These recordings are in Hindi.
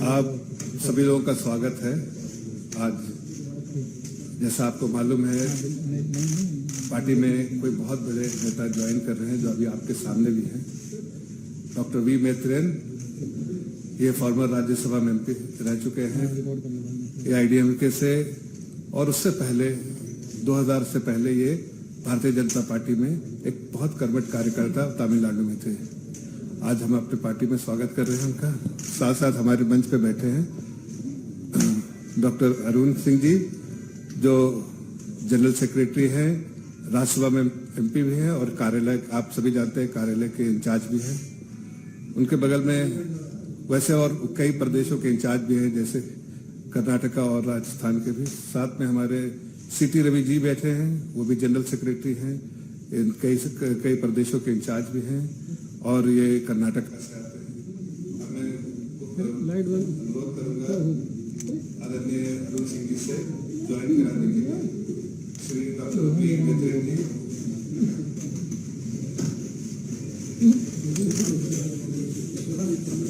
आप सभी लोगों का स्वागत है। आज जैसा आपको मालूम है, पार्टी में कोई बहुत बड़े नेता ज्वाइन कर रहे हैं जो अभी आपके सामने भी हैं। डॉक्टर वी मैत्रेयन, ये फॉर्मर राज्यसभा में एमपी रह चुके हैं AIADMK से, और उससे पहले 2000 से पहले ये भारतीय जनता पार्टी में एक बहुत कर्मठ कार्यकर्ता तमिलनाडु में थे। आज हम अपनी पार्टी में स्वागत कर रहे हैं उनका। साथ साथ हमारे मंच पे बैठे हैं डॉक्टर अरुण सिंह जी, जो जनरल सेक्रेटरी हैं, राज्यसभा में MP भी हैं और कार्यालय, आप सभी जानते हैं, कार्यालय के इंचार्ज भी हैं। उनके बगल में वैसे और कई प्रदेशों के इंचार्ज भी हैं, जैसे कर्नाटका और राजस्थान के भी। साथ में हमारे CT रवि जी बैठे हैं, वो भी जनरल सेक्रेटरी हैं। कई प्रदेशों के इंचार्ज भी हैं और ये कर्नाटक से आते हैं। मैं अनुरोध करूंगा आदरणीय अरुण सिंह जी से ज्वाइन कराने के लिए श्री डॉक्टर वी मैत्रेयन जी।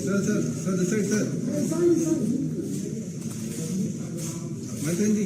सर मैत्रेयन जी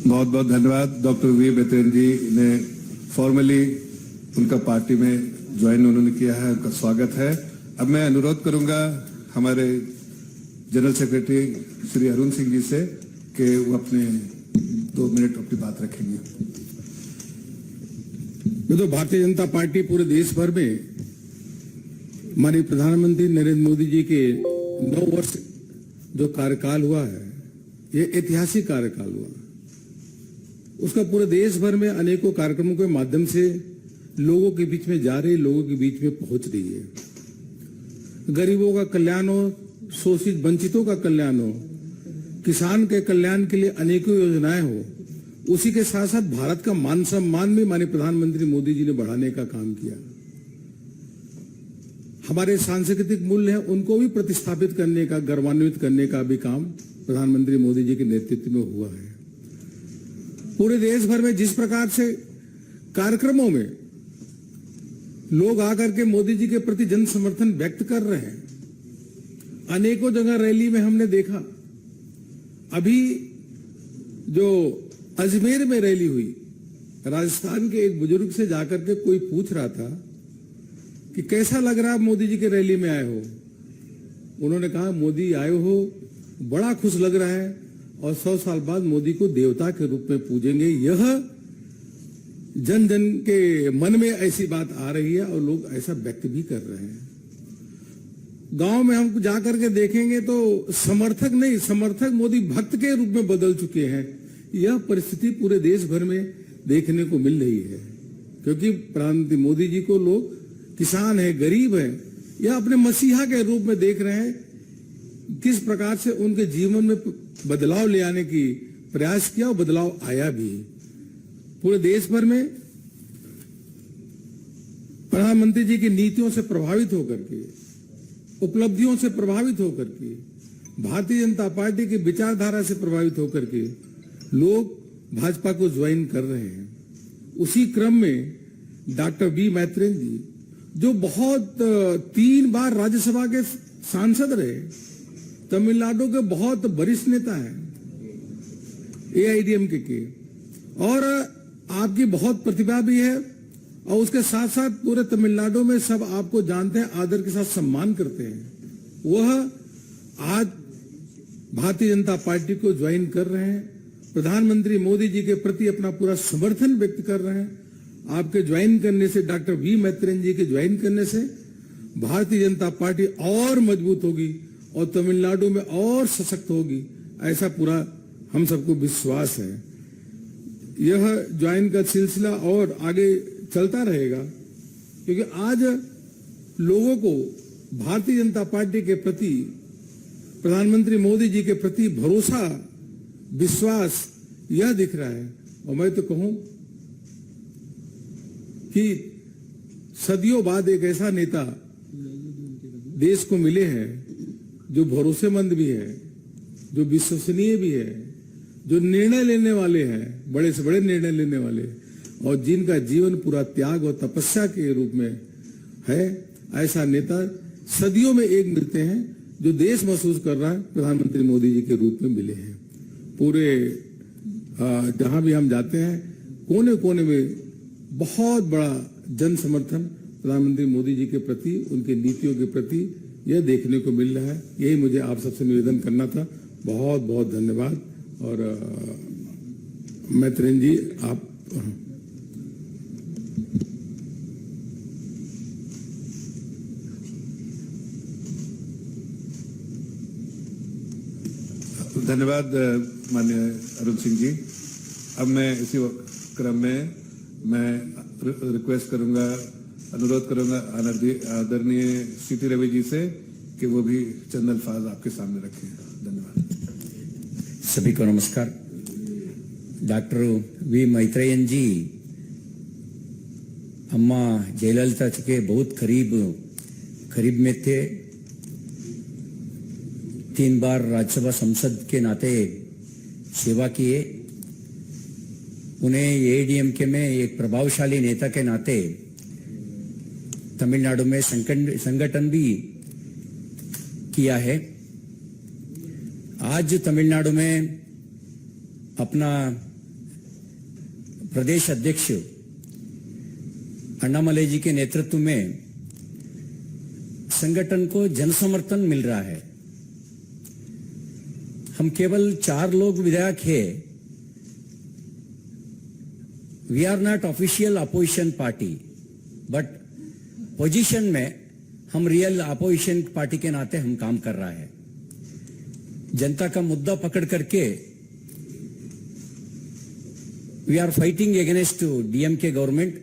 बहुत बहुत धन्यवाद। डॉक्टर वी मैत्रेयन जी ने फॉर्मली उनका पार्टी में ज्वाइन उन्होंने किया है, उनका स्वागत है। अब मैं अनुरोध करूंगा हमारे जनरल सेक्रेटरी श्री अरुण सिंह जी से कि वो अपने 2 मिनट अपनी बात रखेंगे। तो भारतीय जनता पार्टी पूरे देश भर में माननीय प्रधानमंत्री नरेंद्र मोदी जी के 9 वर्ष जो कार्यकाल हुआ है, ये ऐतिहासिक कार्यकाल हुआ। उसका पूरे देश भर में अनेकों कार्यक्रमों के माध्यम से लोगों के बीच में जा रही, लोगों के बीच में पहुंच रही है। गरीबों का कल्याण हो, शोषित वंचितों का कल्याण हो, किसान के कल्याण के लिए अनेकों योजनाएं हो, उसी के साथ साथ भारत का मान सम्मान भी माननीय प्रधानमंत्री मोदी जी ने बढ़ाने का काम किया। हमारे सांस्कृतिक मूल्य हैं, उनको भी प्रतिस्थापित करने का, गौरवान्वित करने का भी काम प्रधानमंत्री मोदी जी के नेतृत्व में हुआ है। पूरे देश भर में जिस प्रकार से कार्यक्रमों में लोग आकर के मोदी जी के प्रति जन समर्थन व्यक्त कर रहे हैं, अनेकों जगह रैली में हमने देखा। अभी जो अजमेर में रैली हुई, राजस्थान के एक बुजुर्ग से जाकर के कोई पूछ रहा था कि कैसा लग रहा है मोदी जी के रैली में आए हो। उन्होंने कहा, मोदी आए हो, बड़ा खुश लग रहा है और 100 साल बाद मोदी को देवता के रूप में पूजेंगे। यह जन जन के मन में ऐसी बात आ रही है और लोग ऐसा व्यक्त भी कर रहे हैं। गांव में हम जाकर के देखेंगे तो समर्थक नहीं, समर्थक मोदी भक्त के रूप में बदल चुके हैं। यह परिस्थिति पूरे देश भर में देखने को मिल रही है, क्योंकि प्रधानमंत्री मोदी जी को लोग, किसान है, गरीब है, या अपने मसीहा के रूप में देख रहे हैं। किस प्रकार से उनके जीवन में बदलाव ले आने की प्रयास किया और बदलाव आया भी। पूरे देश भर में प्रधानमंत्री जी की नीतियों से प्रभावित होकर के, उपलब्धियों से प्रभावित होकर के, भारतीय जनता पार्टी की विचारधारा से प्रभावित होकर के लोग भाजपा को ज्वाइन कर रहे हैं। उसी क्रम में डॉक्टर वी मैत्रेयन जी, जो बहुत 3 बार राज्यसभा के सांसद रहे, तमिलनाडु के बहुत वरिष्ठ नेता हैं AIADMK के, और आप आपकी बहुत प्रतिभा भी है और उसके साथ साथ पूरे तमिलनाडु में सब आपको जानते हैं, आदर के साथ सम्मान करते हैं। वह आज भारतीय जनता पार्टी को ज्वाइन कर रहे हैं, प्रधानमंत्री मोदी जी के प्रति अपना पूरा समर्थन व्यक्त कर रहे हैं। आपके ज्वाइन करने से, डॉक्टर वी मैत्रेयन जी के ज्वाइन करने से भारतीय जनता पार्टी और मजबूत होगी और तमिलनाडु में और सशक्त होगी, ऐसा पूरा हम सबको विश्वास है। यह ज्वाइन का सिलसिला और आगे चलता रहेगा, क्योंकि आज लोगों को भारतीय जनता पार्टी के प्रति, प्रधानमंत्री मोदी जी के प्रति भरोसा, विश्वास यह दिख रहा है। और मैं तो कहूं कि सदियों बाद एक ऐसा नेता देश को मिले हैं जो भरोसेमंद भी है, जो विश्वसनीय भी है, जो निर्णय लेने वाले हैं, बड़े से बड़े निर्णय लेने वाले, और जिनका जीवन पूरा त्याग और तपस्या के रूप में है। ऐसा नेता सदियों में एक मिलते हैं जो देश महसूस कर रहा है प्रधानमंत्री मोदी जी के रूप में मिले हैं। पूरे जहां भी हम जाते हैं, कोने कोने में बहुत बड़ा जन समर्थन प्रधानमंत्री मोदी जी के प्रति, उनके नीतियों के प्रति यह देखने को मिल रहा है। यही मुझे आप सबसे निवेदन करना था। बहुत बहुत धन्यवाद। और मैत्रेयन जी, आप धन्यवाद माननीय अरुण सिंह जी। अब मैं इसी क्रम में मैं रिक्वेस्ट करूंगा, अनुरोध करूंगा आदरणीय सीटी रवि जी से कि वो भी चंद अल्फाज आपके सामने रखें। धन्यवाद। सभी को नमस्कार। डॉक्टर वी मैत्रेयन जी अम्मा जयललिता जी के बहुत करीब में थे। 3 बार राज्यसभा संसद के नाते सेवा किए। उन्हें एआईएडीएमके में एक प्रभावशाली नेता के नाते तमिलनाडु में संगठन भी किया है। आज तमिलनाडु में अपना प्रदेश अध्यक्ष अन्नामलाई जी के नेतृत्व में संगठन को जनसमर्थन मिल रहा है। हम केवल 4 लोग विधायक हैं। We are not official opposition party, but position में हम रियल अपोजिशन पार्टी के नाते हम काम कर रहा है। जनता का मुद्दा पकड़ करके we are fighting against DMK government.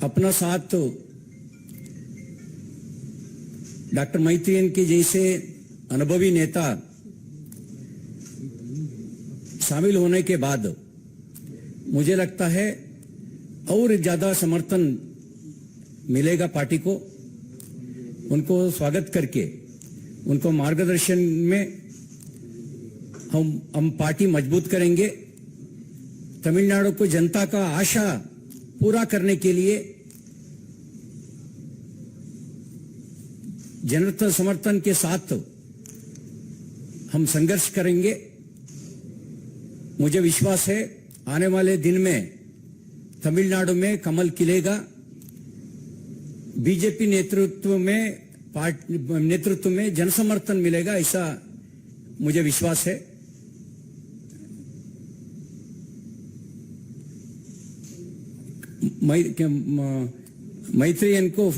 अपना साथ डॉक्टर मैत्रेयन के जैसे अनुभवी नेता शामिल होने के बाद मुझे लगता है और ज्यादा समर्थन मिलेगा पार्टी को। उनको स्वागत करके उनको मार्गदर्शन में हम पार्टी मजबूत करेंगे। तमिलनाडु को जनता का आशा पूरा करने के लिए जनता समर्थन के साथ हम संघर्ष करेंगे। मुझे विश्वास है आने वाले दिन में तमिलनाडु में कमल खिलेगा। बीजेपी नेतृत्व में जनसमर्थन मिलेगा, ऐसा मुझे विश्वास है। मैत्रेयन को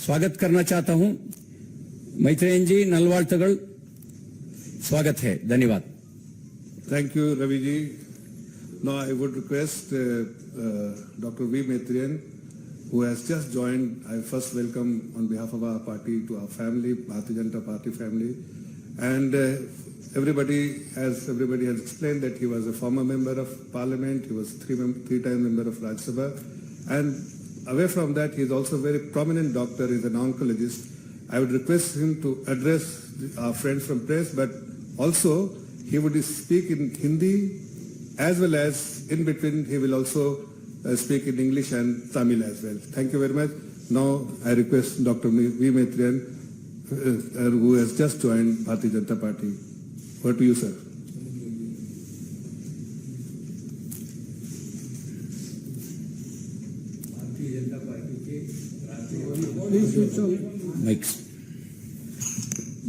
स्वागत करना चाहता हूं। मैत्रेयन जी, नलवार्तुगल, स्वागत है। धन्यवाद। Thank you, Ravi ji. Now I would request Dr. V. Maitryan, who has just joined. I first welcome on behalf of our party to our family, Bharatiya Janata Party family. And everybody has explained that he was a former member of parliament, he was three-time member of Rajya Sabha. And away from that, he is also a very prominent doctor, he is an oncologist. I would request him to address our friends from press, but also he would speak in Hindi as well as in between he will also speak in English and Tamil as well. Thank you very much. Now I request Dr. V. Maitryan, who has just joined Bharatiya Janata Party. Over to you, sir. Mics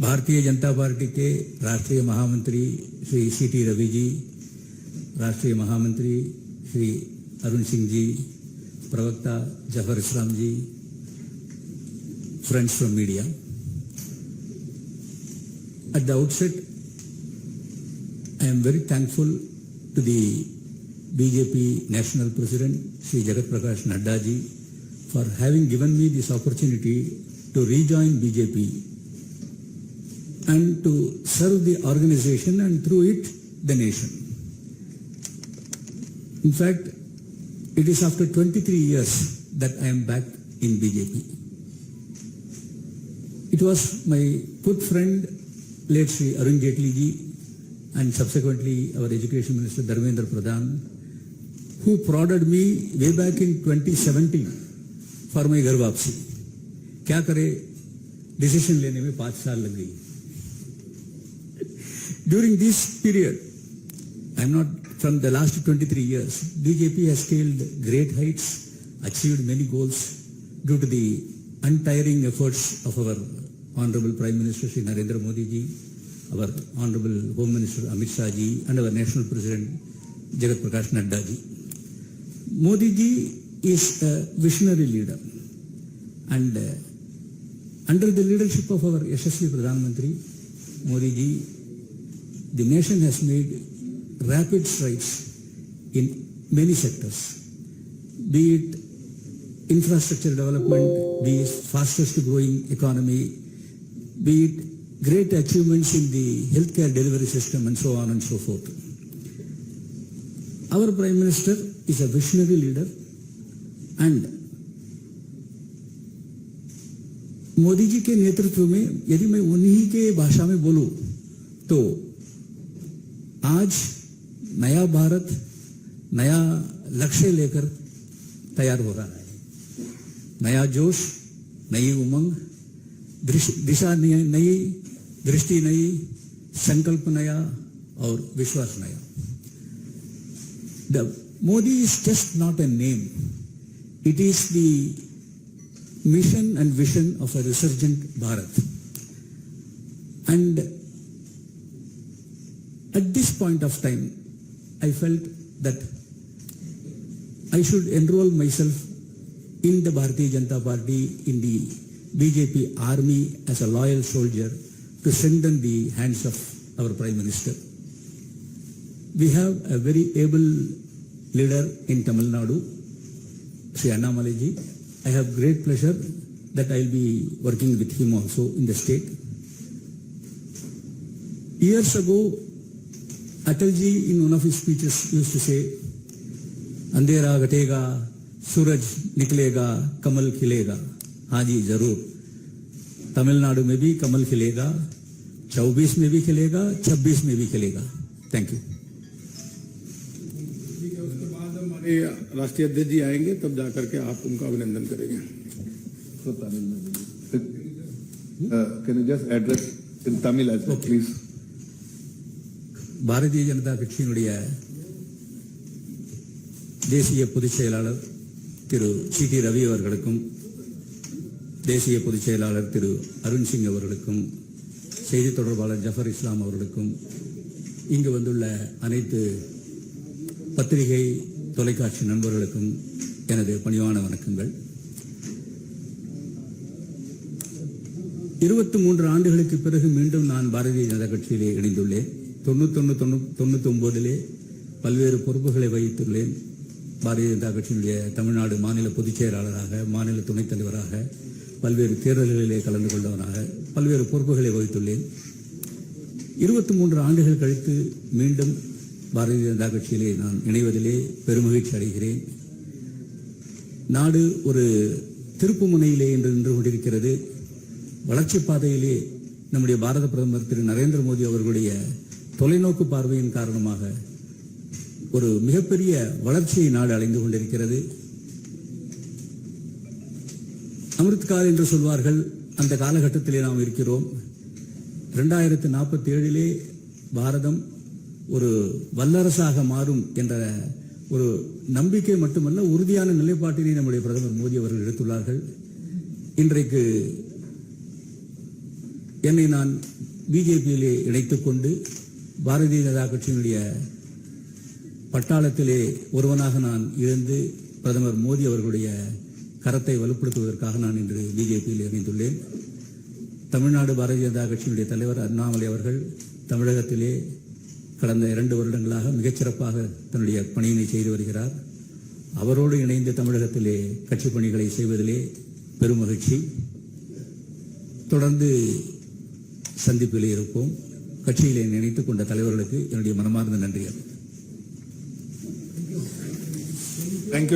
Bharatiya Janata party के राष्ट्रीय महामंत्री श्री सीटी रवि जी, राष्ट्रीय महामंत्री श्री अरुण सिंह जी, प्रवक्ता जफर इस्लाम जी, friends from media. At the outset, I am very thankful to the BJP National President Shri Jagat Prakash Nadda ji for having given me this opportunity to rejoin BJP and to serve the organization and through it the nation. In fact, it is after 23 years that I am back in BJP. It was my good friend, late Sri Arun Jaitley ji, and subsequently our Education Minister Dharmendra Pradhan, who prodded me way back in 2017 for my घर वापसी. क्या करे, decision लेने में 5 साल लग गई. During this period, I'm not from the last 23 years, BJP has scaled great heights, achieved many goals due to the untiring efforts of our Honorable Prime Minister Shri Narendra Modi ji, our Honorable Home Minister Amit Shah ji, and our National President Jagat Prakash Nadda ji. Modi ji is a visionary leader, and under the leadership of our Yashasvi Pradhan Mantri Modi ji, the nation has made rapid strides in many sectors, be it infrastructure development, be it fastest growing economy, be it great achievements in the healthcare delivery system, and so on and so forth. Our Prime Minister is a visionary leader, and Modi ji के नेतृत्व में यदि मैं उन्हीं के भाषा में बोलूं तो आज नया भारत नया लक्ष्य लेकर तैयार हो रहा है. नया जोश, नई उमंग, दिशा नई, दृष्टि नई, संकल्प नया और विश्वास नया. The Modi is just not a name. It is the mission and vision of a resurgent Bharat. And at this point of time, I felt that I should enroll myself in the Bharatiya Janata Party, in the BJP army as a loyal soldier to strengthen the hands of our Prime Minister. We have a very able leader in Tamil Nadu, Sri Annamalai ji. I have great pleasure that I will be working with him also in the state. Years ago, Atal ji in one of his speeches used to say, अंधेरा घटेगा, सूरज निकलेगा, कमल खिलेगा. हाँ जी जरूर, तमिलनाडु में भी कमल खिलेगा, 24 में भी खिलेगा, 26 में भी खिलेगा. Thank you. उसके बाद हमारे राष्ट्रीय अध्यक्ष जी आएंगे, तब जाकर के आप उनका अभिनंदन करेंगे. So Tamil, can you just address in Tamil as well, please? Bharatiya Janata கட்சியினுடைய தேசிய பொதுச் செயலாளர் திரு சிடி ரவி அவர்களுக்கும், தேசிய பொதுச் செயலாளர் திரு அருண் சிங் அவர்களுக்கும், செய்தி தொடர்பாளர் ஜஃபர் இஸ்லாம் அவர்களுக்கும், இங்கு வந்துள்ள அனைத்து பத்திரிகை தொலைக்காட்சி நண்பர்களுக்கும் எனது பணிவான வணக்கங்கள். 23 ஆண்டுகளுக்கு பிறகு மீண்டும் நான் பாரதிய ஜனதா கட்சியிலே இணைந்துள்ளேன். 99 பல்வேறு பொறுப்புகளை வகித்துள்ளேன். பாரதிய ஜனதா கட்சியினுடைய தமிழ்நாடு மாநில பொதுச் செயலாளராக, மாநில துணைத் தலைவராக, பல்வேறு தேர்தல்களிலே கலந்து கொண்டவனாக பல்வேறு பொறுப்புகளை வகித்துள்ளேன். 23 ஆண்டுகள் கழித்து மீண்டும் பாரதிய ஜனதா கட்சியிலே நான் இணைவதிலே பெருமகிழ்ச்சி அடைகிறேன். நாடு ஒரு திருப்பு முனையிலே என்று நின்று கொண்டிருக்கிறது. வளர்ச்சி பாதையிலே நம்முடைய பாரத பிரதமர் திரு நரேந்திர மோடி அவர்களுடைய தொலைநோக்கு பார்வையின் காரணமாக ஒரு மிகப்பெரிய வளர்ச்சியை நாடு அடைந்து கொண்டிருக்கிறது. அமிர்த்கால் என்று சொல்வார்கள், அந்த காலகட்டத்திலே நாம் இருக்கிறோம். 2047 பாரதம் ஒரு வல்லரசாக மாறும் என்ற ஒரு நம்பிக்கை மட்டுமல்ல, உறுதியான நிலைப்பாட்டினை நம்முடைய பிரதமர் மோடி அவர்கள் எடுத்துள்ளார்கள். இன்றைக்கு என்னை நான் பிஜேபியிலே இணைத்துக் கொண்டு பாரதிய ஜனதா கட்சியினுடைய பட்டாளத்திலே ஒருவனாக நான் இருந்து பிரதமர் மோடி அவர்களுடைய கரத்தை வலுப்படுத்துவதற்காக நான் இன்று பிஜேபியில் இணைந்துள்ளேன். தமிழ்நாடு பாரதிய ஜனதா கட்சியினுடைய தலைவர் அண்ணாமலை அவர்கள் தமிழகத்திலே கடந்த 2 வருடங்களாக மிகச்சிறப்பாக தன்னுடைய பணியினை செய்து வருகிறார். அவரோடு இணைந்து தமிழகத்திலே கட்சி பணிகளை செய்வதிலே பெரும் மகிழ்ச்சி. தொடர்ந்து சந்திப்பிலே இருப்போம். கட்சியிலே இணைத்துக் கொண்ட தலைவர்களுக்கு என்னுடைய மனமார்ந்த நன்றிகள். Thank you.